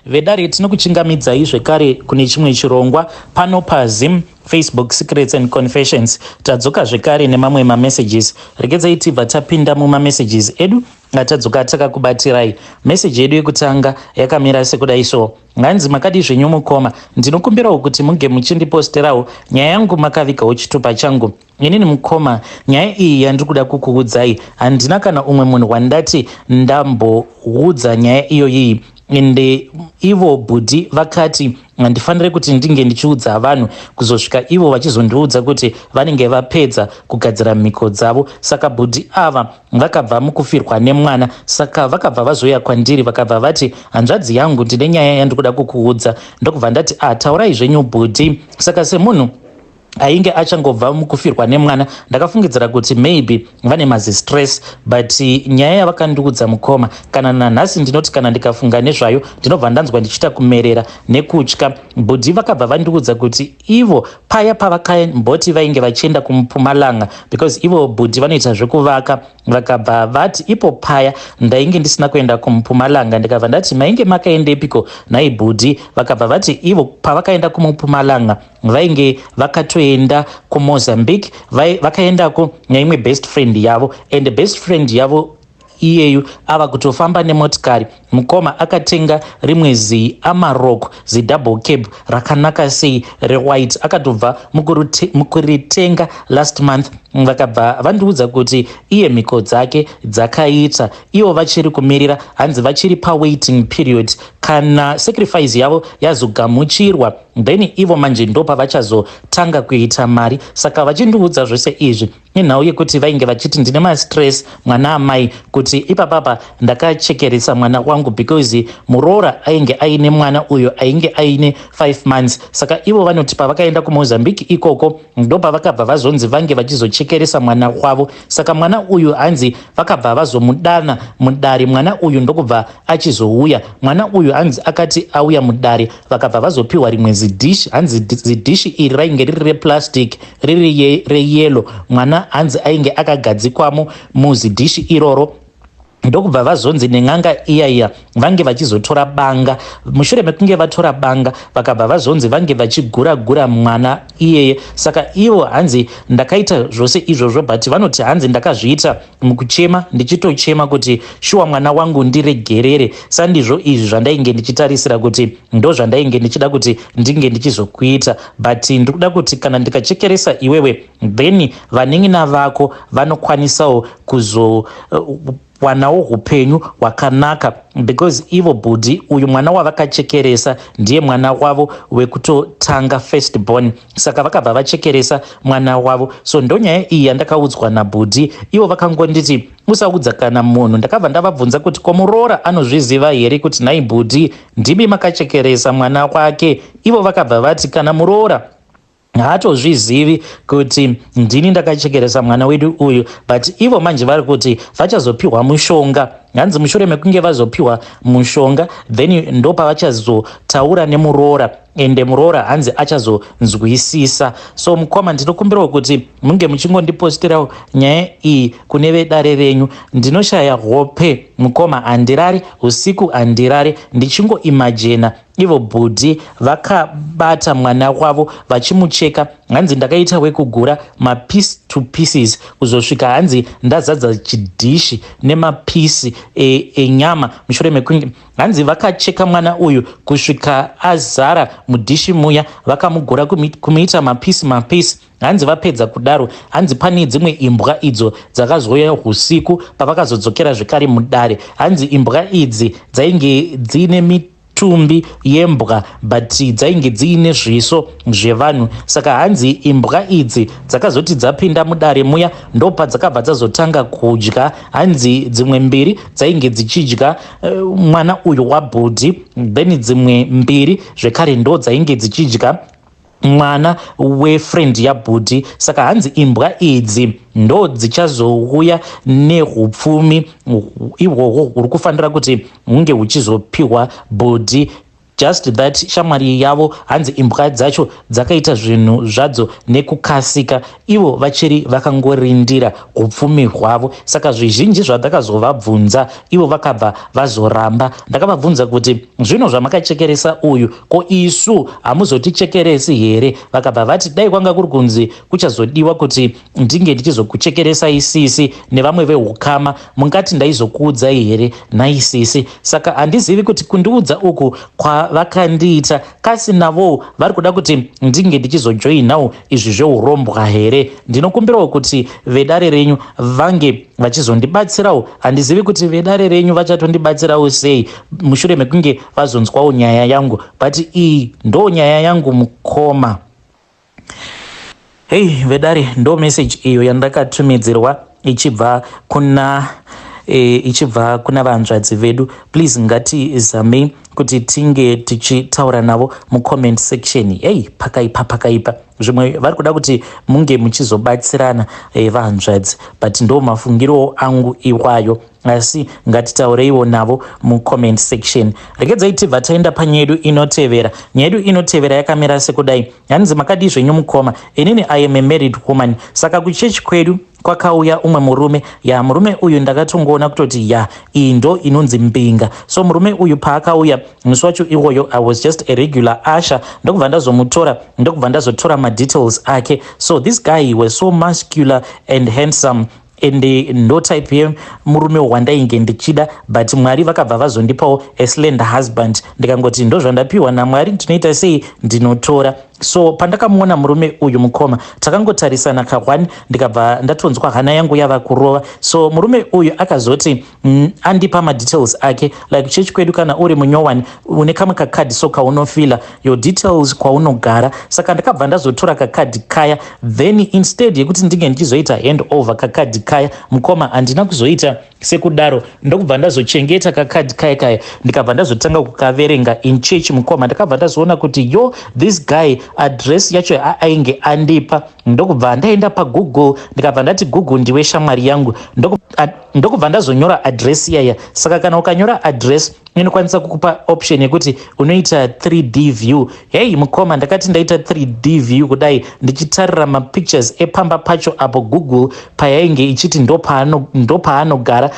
vedare tinokuchingamidzai zvekare kune chimwe chirongwa pano paZim Facebook Secrets and Confessions. Tadzoka zvekare nemamwe mamessages. Regedzai tibva tapinda mumamessages edu atadzoka takakubatirai. Message yedu yekutanga yakamira sekudai so: nganzi makadi zvenyu mukoma, ndinokumbirawo kuti muge muchindiposterawo nyaya yangu makavigawo chitupa changu. Inini mukoma, nyaya iyi yandiri kuda kukuudzai handina kana umwe munhu wandati ndamboudza nyaya iyoyi. Ende ivo bhudhi vakati handifanire kuti ndinge ndichiudza vanhu kuzosvika ivo vachizondiudza kuti vanenge vapedza kugadzira mhiko dzavo. Saka bhudhi ava vakabva mukufirwa nemwana, saka vakabva vazoya kwandiri vakabva vati, hanzvadzi yangu, ndine nyaya yandiri kuda kukuudza. Ndokubva ndati, taurai zvenyu bhudhi. Saka semunhu ainge achangobva mukufirwa nemwana, ndakafungidzira kuti maybe vane mazistress, but nyaya yavakandiudza mukoma, kana nanhasi ndinoti kana ndikafunga nezvayo ndinobva ndanzwa ndichita kumerera nekutya. Bhudhi vakabva vandiudza kuti ivo paya pavakamboti vainge vachienda kuMupumalanga, because ivo bhudhi vanoita zvekuvaka, vakabva vati ipo paya ndainge ndisina kuenda kuMupumalanga. Ndikabva ndati mainge makaendepiko nhai bhudhi? Vakabva vati ivo pavakaenda kuMupumalanga vainge vakatoenda kuMozambique, vakaendako neimwe best friend yavo, and best friend yavo iyeyu ava kutofamba nemotikari. Mukoma akatenga rimwe ziamarok zidouble cab rakanaka sei rewhite, akatobva mukuritenga last month. Vakabva vandiudza kuti iye mhiko dzake dzakaita, ivo vachiri kumirira, hanzi vachiri pawaiting period. Kana sacrifice yavo yazogamuchirwa, then ivo manje ndo pavachazotanga kuita mari. Saka vachindiudza zvose izvi nenhau yekuti vainge vachiti ndine mastress mwana amai, kuti ipapapa ndakachekeresa mwana wangu because muroora ainge aine mwana uyo ainge aine 5 months. Saka ivo vanoti pavakaenda kuMozambique ikoko ndo pavakabva vazonzi vange vachizochekeresa mwana wavo. Saka mwana uyu hanzi vakabva vazomudana mudare, mwana uyu ndokubva achizouya. Mwana uyu hanzi akati auya mudare vakabva vazopiwa rimwe zidishi, hanzi zidishi iri rainge riri replastic riri reyellow. Mwana hanzi ainge akagadzikwamo muzidishi iroro. Ndokubva vazonzi nen'anga iyaiya vange vachizotora banga. Mushure mekunge vatora banga vakabva vazonzi vange vachigura mwana iyeye. Saka ivo hanzi ndakaita zvose izvozvo, but vanoti hanzi ndakazviita mukuchema, ndichitochema kuti shuwa mwana wangu ndiregerere. Sandizvo izvi zvandainge ndichitarisira kuti ndo zvandainge ndichida kuti ndinge ndichizokuita, but ndikuda kuti kana ndikachekeresa iwewe then vanen'ina vako vanokwanisawo wanawo upenyu hwakanaka, because ivo bhudhi uyu mwana wavakachekeresa ndiye mwana wavo wekutotanga first born. Saka vakabva vachekeresa mwana wavo. So ndonyaya iyi yandakaudzwa nabhudhi. Ivo vakangonditi usaudza kana munhu. Ndakabva ndavabvunza kuti komuroora anozviziva here kuti nhai bhudhi ndimi makachekeresa mwana wake? Ivo vakabva vati kana muroora haatozvizivi kuti ndini ndakachekeresa mwana wedu uyu, but ivo manje vari kuti vachazopiwa mushonga. Hanzi mushure mekunge vazopiwa mushonga then ndo pavachazotaura nemuroora, ende muroora hanzi achazonzwisisa. So mukoma, ndinokumbirawo kuti munge muchingondipostirawo nyaya iyi kune vedare renyu. Ndinoshaya hope mukoma, handirari usiku, handirari ndichingoimajena ivo bhudhi vakabata mwana wavo vachimucheka. Hanzi ndakaita wekugura mapiece to pieces kuzosvika hanzi ndazadza chidhishi nemapisi enyama. Mushure mekunge hanzi vakacheka mwana uyu kusvika azara mudhishi muya, vakamugura kumuita mapisi. Hanzi vapedza kudaro, hanzi pane dzimwe imbwa idzo dzakazoya usiku pavakazodzokera zvekare mudare. Hanzi imbwa idzi dzainge dzine mitumbi yembwa but dzainge dziine zviso zvevanhu. Saka hanzi imbwa idzi dzakazoti dzapinda mudare muya ndopa dzakabva dzazotanga kudya. Hanzi dzimwe mbiri dzainge dzichidya mwana uyu wabhudhi, then dzimwe mbiri zvekare ndo dzainge dzichidya mwana wefriend yabhudhi. Saka hanzi imbwa idzi ndo dzichazouya nehupfumi ihwohwo huri kufanira kuti hunge huchizopiwa bhudhi. just that shamwari yavo hanzi imbwa dzacho dzakaita zvinhu zvadzo nekukasika, ivo vachiri vakangorindira upfumi hwavo. Saka zvizhinji zvandakazovabvunza ivo vakabva vazoramba. Ndakavabvunza kuti zvino zvamakachekeresa uyu, ko isu hamuzotichekeresi here? Vakabva vati dai kwanga kuri kunzi kuchazodiwa kuti ndinge ndichizokuchekeresa isisi nevamwe vehukama, mungati ndaizokuudzai here naisisi. Saka handizivi kuti kundiudza uku kwavakandiita kasi navowo vari kuda kuti ndinge ndichizojoinawo izvi zveurombwa here. Ndinokumbirawo kuti vedare renyu vange vachizondibatsirawo. Handizivi kuti vedare renyu vachatondibatsirawo sei mushure mekunge vazonzwawo nyaya yangu, but iyi ndo nyaya yangu mukoma. Hey vedare, ndo message iyo yandakatumidzirwa ichibva kuna vanzvadzi vedu. Please ngatizamei kuti tinge tichitaura navo mucomment section. Hey, pakaipa zvimwe vari kuda kuti munge muchizobatsirana vanzvadzi, but ndo mafungiro angu iwayo, asi ngatitaureiwo navo mucomment section. Regedzai tibva taenda panyedu inotevera. Nyedu inotevera yakamira sekudai. Hanzi makadi zvenyu mukoma, inini I am a married woman. Saka kuchechi kwedu kwakauya umwe murume. Murume uyu ndakatongoona kutoti iyi ndo inonzi Mbinga. So murume uyu paakauya musi wacho iwoyo I was just a regular usher. Ndokubva ndazomutora, ndokubva ndazotora madetails ake. So this guy, he was so muscular and handsome, and no type ye murume wandainge ndichida, but Mwari vakabva vazondipawo a slender husband. Ndikangoti ndo zvandapiwa naMwari, ndinoita sei ndinotora. So pandakamuona murume uyu mukoma, takangotarisana kahwani, ndikabva ndatonzwa hana yangu yava kurova. So murume uyu akazoti andipa madetails ake, like chechi kwedu kana uri munyowani une kamwe kakadhi so kaunofila your details kwaunogara. Saka ndakabva ndazotora kakadhi kaya, then instead yekuti ndinge ndichizoita hand over kakadhi kaya, mukoma handina kuzoita sekudaro. Ndokubva ndazochengeta kakadhi kaya ndikabva ndazotanga kukaverenga in church mukoma. Ndakabva ndazoona kuti this guy address yacho ainge andipa. Ndokubva ndaenda paGoogle, ndikabva ndati Google ndiwe shamwari yangu, ndokubva ndazonyora address yaya. Saka kana ukanyora address inokwanisa kukupa option yekuti unoita 3D view. Hey mukoma, ndakati ndaita 3D view kudai ndichitarira mapictures epamba pacho apo Google payainge ichiti ndo paanogara.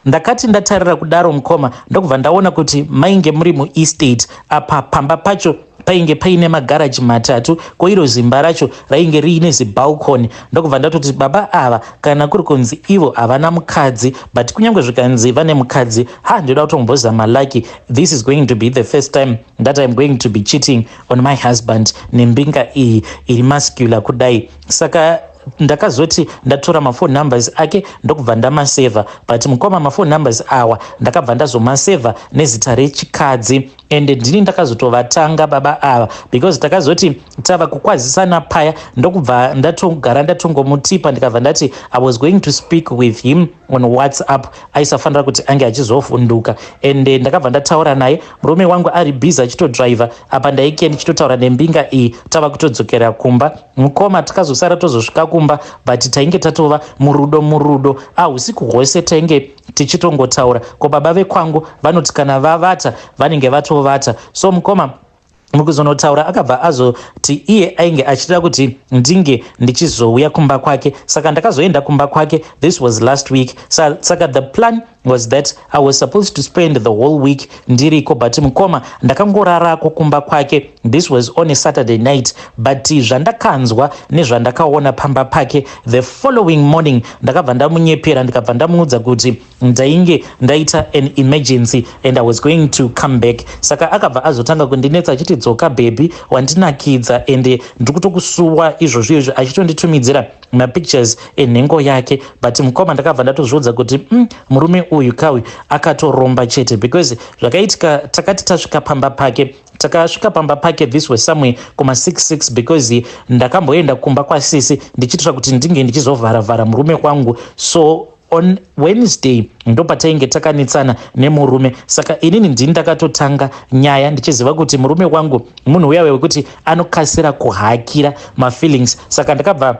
Ndakati ndatarira kudaro mukoma, ndokubva ndaona kuti mainge muri muestate apa pamba pacho painge paine magaraji matatu, koiro zimba racho rainge riine zibalcony. Ndokubva ndatoti baba ava kana kuri kunzi ivo havana mukadzi, but kunyange zvikanzi vane mukadzi, ndoda kutombozama lucky. This is going to be the first time that I'm going to be cheating on my husband nembinga iyi iri muscular kudai. Saka ndakazoti ndatora mafone numbers ake ndokubva ndamaseva, but mukoma mafone numbers awa ndakabva ndazomaseva nezita rechikadzi, and ndini ndakazotovatanga baba ava because takazoti tava kukwazisana paya. Ndokubva ndatogara ndatongomutipa, ndikabva ndati I was going to speak with him on WhatsApp, aisafanira kuti ange achizovhunduka, and ndakabva ndataura naye. Murume wangu ari busy achitodriver apa ndaike ndichitotaura nembinga iyi, tava kutodzokera kumba mukoma. Takazosara tozosvika kumba, but tainge tatova murudo usiku hwose tainge tichitongotaura. Ko baba vekwangu vanoti kana vavata vanenge vatovata. So mukoma mukuzonotaura akabva azoti iye ainge achida kuti ndinge ndichizouya kumba kwake. Saka ndakazoenda kumba kwake, this was last week. Saka the plan was that I was supposed to spend the whole week ndiriko, but mukoma ndakangorarako kumba kwake. This was on a Saturday night, but zvandakanzwa nezvandakaona pamba pake the following morning ndakabva ndamunyepera, ndikabva ndamuudza kuti ndainge ndaita an emergency and I was going to come back. Saka akabva azotanga kundinetsa achiti dzoka baby wandinakidza, and ndikutokusuwa izvozvo achitonditumidzira mapictures enhengo yake. But mukoma ndakabva ndatozviudza kuti murume uyu kawi akatoromba chete, because zvakaitika takati tasvika pamba pake, takasvika pamba pake this was somewhere kuma 6 because ndakamboenda kumba kwasisi ndichitira kuti ndinge ndichizovharavhara murume wangu. So on Wednesday ndo patainge takanetsana nemurume. Saka inini ndini ndakatotanga nyaya ndichiziva kuti murume wangu munhu uya wekuti anokasira kuhakira mafeelings. Saka ndakabva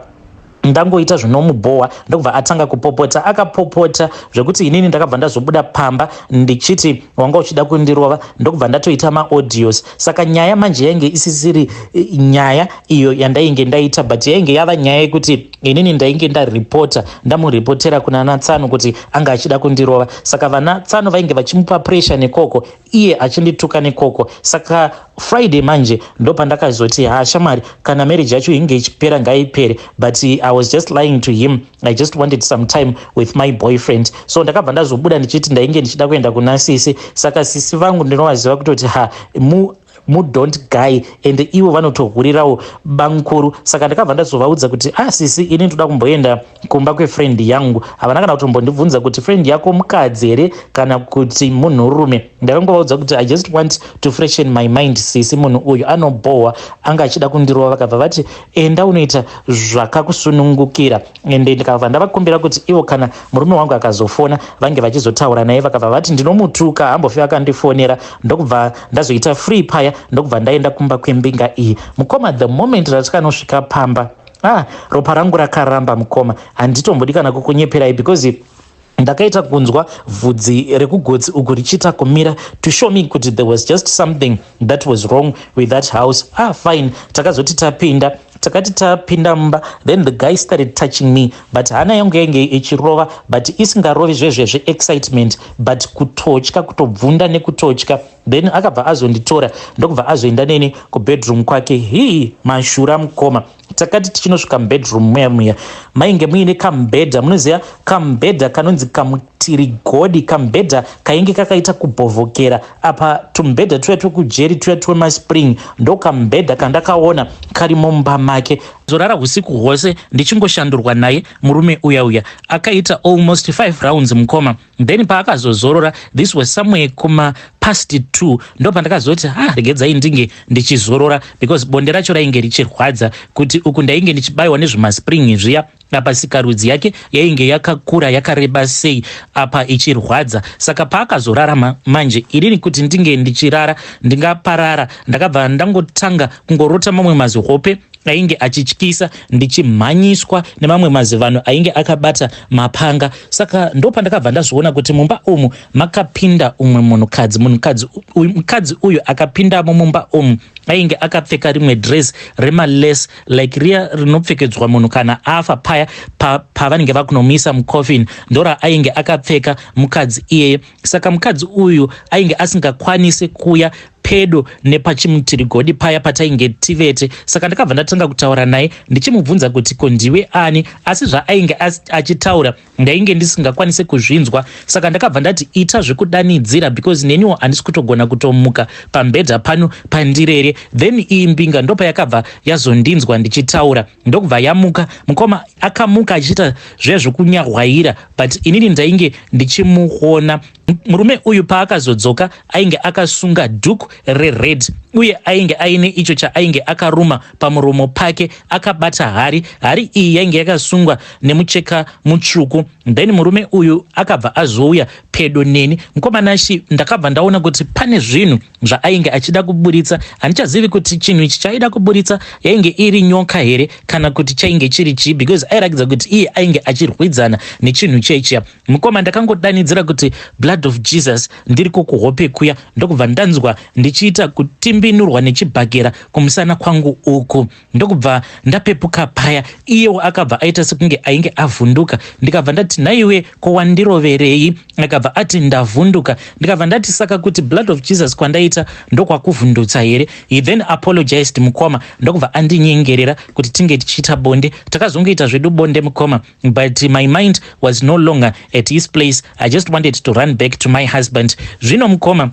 ndangoita zvinomubohwa ndokubva atanga kupopota. Akapopota zvekuti inini ndakabva ndazobuda pamba ndichiti wanga uchida kundirova, ndokubva ndatoita maaudios. Saka nyaya manje yainge isisiri nyaya iyo yandainge ndaita, but yainge yava nyaya yekuti inini ndainge ndaripota, ndamuripotera kuna Natsano kuti anga achida kundirova. Saka vana Tsano vainge vachimupa pressure nekoko, iye achindituka nekoko. Saka Friday manje ndo pandakazoti shamwari, kana marriage yacho inge ichipera ngaipere, but I was just lying to him. I just wanted some time with my boyfriend. So ndakabva ndazobuda ndichiti ndainge ndichida kuenda kuna sisi. Saka sisi vangu ndinovaziva kutoti don't guy and ivo vanotohurirawo bankuru. Saka ndakabva ndazovaudza kuti sisi ini ndoda kumboenda kumba kwefriend yangu. Havana kana kutombondibvunza kuti friend yako mukadzi here kana kuti munhurume. Ndakangovaudza kuti I just want to freshen my mind, sisi munhu uyu anobohwa, anga achida kundirova. Vakabva vati enda unoita zvakakusunungukira. Ende ndikabva ndavakumbira kuti ivo kana murume wangu akazofona vange vachizotaura naye. Vakabva vati ndinomutuka, hambofika akandifonera. Ndokubva ndazoita free paya, ndokubva ndaenda kumba kwembinga iyi. Mukoma the moment ratikanosvika pamba, ropa rangu rakaramba mukoma. Handitombodi kana kukunyeperai because ndakaita kunzwa vhudzi rekugotsi uku richiita kumira to show me kuti there was just something that was wrong with that house. Fine, takazoti tapinda. Takati tapinda mumba, then the guy started touching me, but hana yangu yainge ichirova, but isingarovi zvezvezve excitement, but kutotya, kutobvunda nekutotya. Then akabva azonditora ndokubva azoenda neni kubedroom kwake. Mashura mukoma. Takati tichinosvika mubedroom muya mainge muine kamubhedha. Munoziva kamubhedha kanonzi kamutirigodi, kamubhedha kainge kakaita kubhovokera. Apa tumubhedha tuya twekujeri tuya twemaspring ndo kamubhedha kandakaona karimo mumba make. Zorara usiku hwose ndichingoshandurwa naye murume uya. Akaita almost 5 rounds mukoma. Then paakazozorora, this was somewhere kuma past 2, ndo pandakazoti regedzai ndinge ndichizorora because bonde racho rainge richirwadza, kuti uku ndainge ndichibayiwa nezvemaspring zviya. Apa sikarudzi yake yainge yakakura yakareba sei apa ichirwadza. Saka paakazorara manje inini kuti ndinge ndichirara ndingaparara, ndakabva ndangotanga kungorota mamwe mazihope ainge achityisa, ndichimhanyiswa nemamwe mazivanhu ainge akabata mapanga. Saka ndo pandakabva ndazviona kuti mumba umu makapinda umwe mukadzi uyu akapindamo mumba umu. Ainge akapfeka rimwe dress remaless like riya rinopfekedzwa munhu kana afa paya pavanenge vakunomisa mucoffin, ndora ainge akapfeka mukadzi iyeye. Saka mukadzi uyu ainge asingakwanisi kuya pedo nepachimutirigodi paya patainge tivete. Saka ndakabva ndatanga kutaura naye ndichimubvunza kuti ko ndiwe ani, asi zvaainge achitaura ndainge ndisingakwanisi kuzvinzwa. Saka ndakabva ndati ita zvekudanidzira because neniwo handisi kutogona kutomuka pambedha pano pandirere. Then iyi Mbinga ndopa yakabva yazondinzwa ndichitaura, ndokubva yamuka. Mukoma akamuka achiita zvezvekunyahwaira, but inini ndainge ndichimuona. Murume uyu paakazodzoka ainge akasunga dhuku rered uye ainge aine icho chaainge akaruma pamuromo pake, akabata hari iyi yainge yakasungwa nemucheka mutsvuku. Then murume uyu akabva azouya pedo neni. Mukomanashi ndakabva ndaona kuti pane zvinhu zvaainge achida kuburitsa. Handichazivi kuti chinhu ichi chaida kuburitsa yainge iri nyoka here kana kuti chainge chiri chii, because airakidza kuti iye ainge achirwidzana nechinhu chechiya. Mukoma ndakangodanidzira kuti blood of Jesus ndiriko kuhope kuya, ndokubva ndanzwa ndichiita kutimbinurwa nechibhakera kumusana kwangu uku. Ndokubva ndapepuka paya, iyewo akabva aita sekunge ainge avhunduka. Ndikabva ndati naiwe kowandiroverei? Akabva ati ndavhunduka. Ndikabva ndati saka kuti blood of Jesus kwandaita ndokwakuvhundutsa here? He then apologized mukoma, ndokubva andinyengerera kuti tinge tichiita bonde. Takazongoita zvedu bonde mukoma, but my mind was no longer at his place. I just wanted to run back to my husband. Zvino mukoma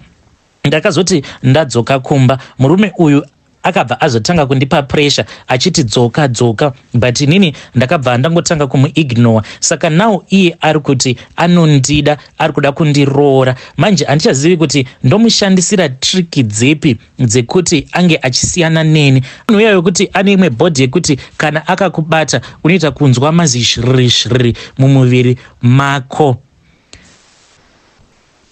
ndakazoti ndadzoka kumba, murume uyu akabva azotanga kundipa pressure achiti dzoka, but inini ndakabva ndangotanga kumuignore. Saka now iye ari kuti anondida, ari kuda kundiroora. Manje handichazivi kuti ndomushandisira triki dzepi dzekuti ange achisiyana neni. Munhu uya wekuti ane imwe bhodhi yekuti kana akakubata unoita kunzwa mazishiri mumuviri mako.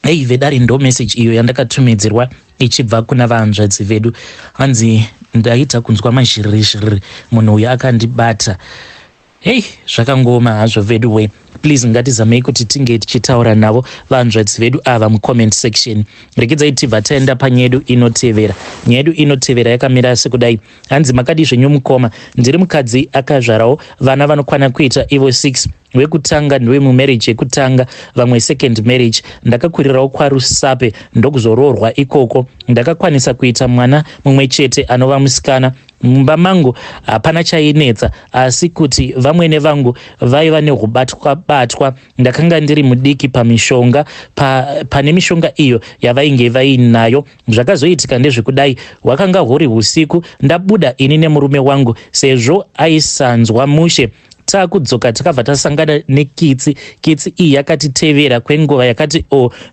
Hey, vedari ndo message iyo yandakatumidzirwa ichibva kuna vahanzvadzi vedu. Hanzi ndaita kunzwa mazhirishiri, munhu uyu akandibata. Hey, zvakangoma hazvo vedu we. Please ngatizamei kuti tinge tichitaura navo vanzvadzi vedu ava mucomment section. Regedzai tibva taenda panyedu inotevera. Nyedu inotevera yakamira sekudai. Hanzi makadi zvenyu mukoma. Ndiri mukadzi akazvarawo vana vanokwana kuita ivo 6. Wekutanga ndiwe mumarriage yekutanga, vamwe second marriage. Ndakakurirawo kwaRusape ndokuzoroorwa ikoko. Ndakakwanisa kuita mwana mumwe chete anova musikana. Mumba mangu hapana chainetsa, asi kuti vamwene vangu vaiva nehubatwa. Ndakanga ndiri mudiki pamishonga, pane mishonga iyo yavainge vainayo. Zvakazoitika ndezvekudai, hwakanga huri usiku, ndabuda ini nemurume wangu sezvo aisanzwa mushe. Takudzoka takabva tasangana nekitsi iyi yakatitevera kwenguva yakati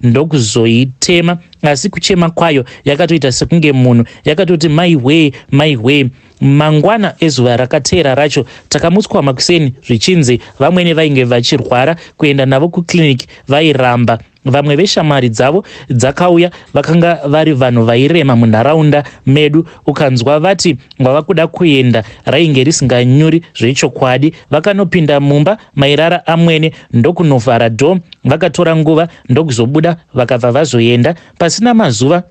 ndokuzoitema, asi kuchema kwayo yakatoita sekunge munhu, yakatoti maiwe. Mangwana ezuva rakateera racho takamutswa makuseni zvichinzi vamwene vainge vachirwara kuenda navo kuclinic vairamba. Vamwe veshamari dzavo dzakauya, vakanga vari vanhu vairema munharaunda medu, ukanzwa vati wava kuda kuenda rainge risinganyuri zvechokwadi. Vakanopinda mumba mairara amwene ndokunovhara dho, vakatora nguva ndokuzobuda vakabva vazoenda. Pasina mazuva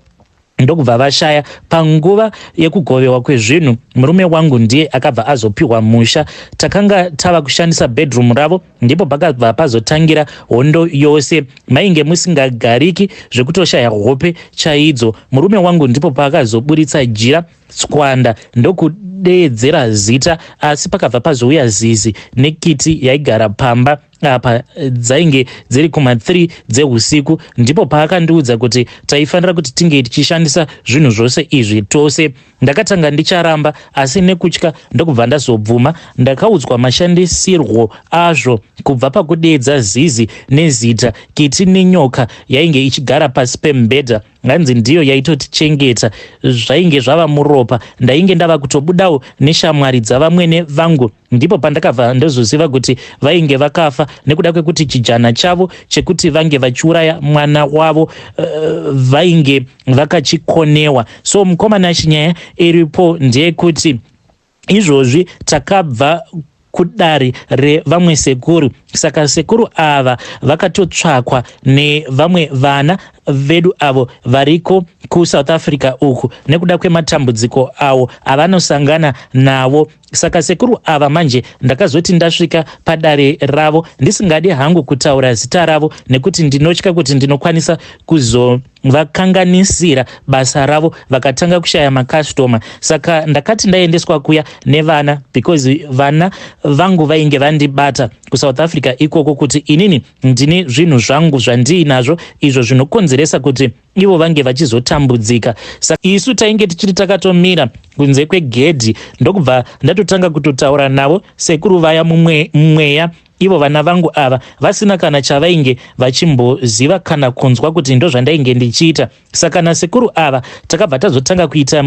ndokubva vashaya. Panguva yekugovewa kwezvinhu, murume wangu ndiye akabva azopiwa musha. Takanga tava kushandisa bedroom ravo, ndipo pakabva pazotangira hondo yose. Mainge musingagariki zvekutoshaya hope chaidzo. Murume wangu ndipo paakazoburitsa jira tswanda ndokudeedzera zita, asi pakabva pazouya zizi nekiti yaigara pamba apa dzainge dziri kuma3 dzeusiku. Ndipo paakandiudza kuti taifanira kuti tinge tichishandisa zvinhu zvose izvi tose. Ndakatanga ndicharamba, asi nekutya ndokubva ndazobvuma. Ndakaudzwa mashandisirwo azvo, kubva pakudeedza zizi nezita, kiti nenyoka yainge ichigara pasi pemubhedha. Hanzi ndiyo yaitotichengeta. Zvainge zvava muropa. Ndainge ndava kutobudawo neshamwari dzavamwene vangu. Ndipo pandakabva ndozoziva kuti vainge vakafa nekuda kwekuti chijana chavo chekuti vange vachiuraya mwana wavo vainge vakachikonewa. So mukomana chinyaya iripo ndeyekuti izvozvi takabva kudare revamwe sekuru. Saka sekuru ava vakatotsvakwa nevamwe vana vedu avo variko kuSouth Africa uku nekuda kwematambudziko avo avanosangana navo. Saka sekuru ava manje ndakazoti ndasvika padare ravo ndisingadi hangu kutaura zita ravo, nekuti ndinotya kuti ndinokwanisa kuzovakanganisira basa ravo vakatanga kushaya makastoma. Saka ndakati ndaendeswa kuya nevana, because vana vangu vainge vandibata kuSouth Africa ikoko kuti inini ndine zvinhu zvangu zvandiinazvo izvo zvinokonzeresa kuti ivo vange vachizotambudzika. Saka isu tainge tichiri takatomira kunze kwegedhi, ndokubva ndatotanga kutotaura navo sekuru vaya mumweya. Ivo vana vangu ava vasina kana chavainge vachimboziva kana kunzwa kuti ndo zvandainge ndichiita. Saka nasekuru ava takabva tazotanga kuita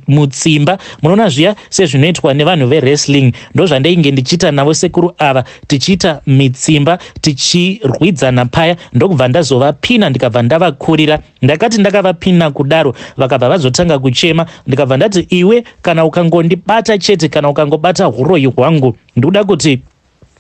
mutsimba. Munoona zviya sezvinoitwa nevanhu wrestling, ndo zvandainge ndichiita navo sekuru ava, tichiita mitsimba tichirwidzana paya. Ndokubva ndazovapina ndikabva ndavakurira. Ndakati ndakavapina kudaro vakabva vazotanga kuchema. Ndikabva ndati iwe kana ukangondibata chete, kana ukangobata uroyi hwangu, ndikuda kuti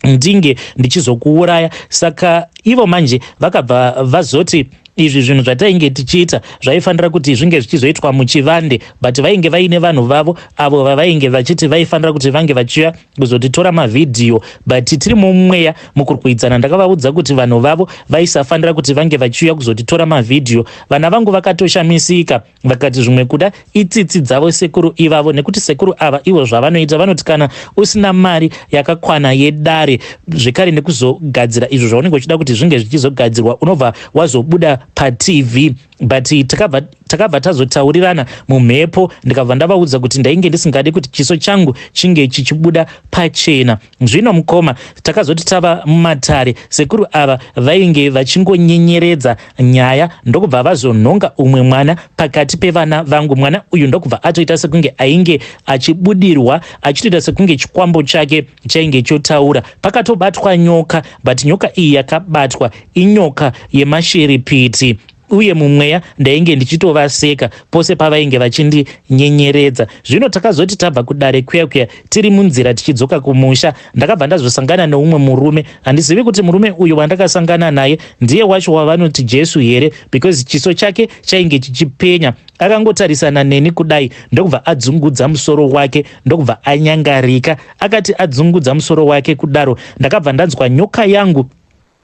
ndinge ndichizokuuraya. Saka ivo manje vakabva vazoti izvi zvinhu zvatainge tichiita zvaifanira kuti zvinge zvichizoitwa muchivande, but vainge vaine vanhu vavo avo vavainge vachiti vaifanira kuti vange vachiuya kuzotitora mavhidhiyo, but tiri mumweya mukurwidzana. Ndakavaudza kuti vanhu vavo vaisafanira kuti vange vachiuya kuzotitora mavhidhiyo. Vana vangu vakatoshamisika, vakati zvimwe kuda itsitsi dzavo sekuru ivavo, nekuti sekuru ava ivo zvavanoita vanoti kana usina mari yakakwana yedare zvekare nekuzogadzira izvo zvaunenge uchida kuti zvinge zvichizogadzirwa, unobva wazobuda paTV. But takabva tazotaurirana mumhepo, ndikabva ndavaudza kuti ndainge ndisingadi kuti chiso changu chinge chichibuda pachena. Zvino mukoma takazoti tava mumatare, sekuru ava vainge vachingonyenyeredza nyaya, ndokubva vazonhonga umwe mwana pakati pevana vangu. Mwana uyu ndokubva atoita sekunge ainge achibudirwa, achitoita sekunge chikwambo chake chainge chotaura. Pakatobatwa nyoka, but nyoka iyi yakabatwa inyoka yemashiripiti. uye mumweya ndainge ndichitovaseka pose pavainge vachindinyenyeredza. Zvino takazoti tabva kudare kuyakwiya tiri munzira tichidzoka kumusha, ndakabva ndazosangana neumwe murume. Handizivi kuti murume uyu wandakasangana naye ndiye wacho wavanoti Jesu here, because chiso chake chainge chichipenya. Akangotarisana neni kudai ndokubva adzungudza musoro wake, ndokubva anyangarika. Akati adzungudza musoro wake kudaro, ndakabva ndanzwa nyoka yangu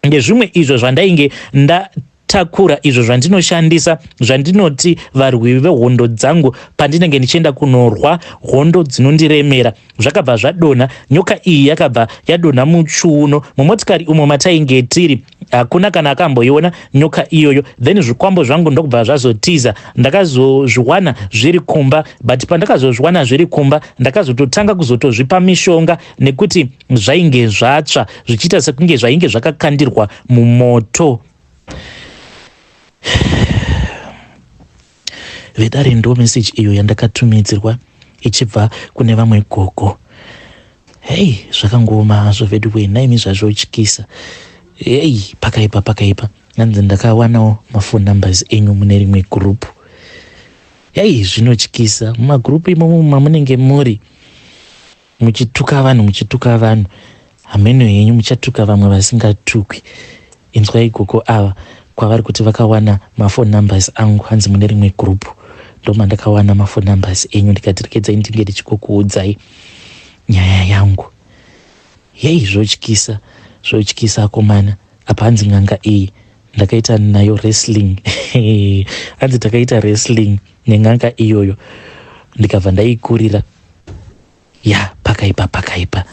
ngezvimwe izvo zvandainge ndatakura, izvo zvandinoshandisa, zvandinoti varwi vehondo dzangu pandinenge ndichienda kunorwa hondo dzinondiremera, zvakabva zvadonha. Nyoka iyi yakabva yadonha muchiuno mumotikari umo matainge tiri. Hakuna kana akamboiona nyoka iyoyo. Then zvikwambo zvangu ndokubva zvazotiza, ndakazozviwana zviri kumba, but pandakazozviwana zviri kumba ndakazototanga kuzotozvipa mishonga nekuti zvainge zvatsva zvichiita sekunge zvainge zvakakandirwa mumoto. Vedare ndo message iyo yandakatumidzirwa ichibva kune vamwe gogo. Hey, zvakangoma hazvo vedwe, naimi zvazvotyisa. Hey, pakaipa. Nanzi ndakawanawo mafoni numbers enyu mune rimwe group. Hey, zvinotyisa. Mumagroup imomo mamunenge muri muchituka vanhu. Hameno henyu muchatuka vamwe vasingatukwi. Inzwai gogo ava kwavari kuti vakawana mafoni numbers angu, hanzi mune rimwe group ndoma ndakawana mafoni numbers enyu, ndikati rekedza ndinge ndichikokuudzai nyaya yangu. Hey, zvotyisa akomana. Apa hanzi ng'anga iyi ndakaita nayo wrestling. Hanzi takaita wrestling neng'anga iyoyo ndikabva ndaikurira. Ya, pakaipa.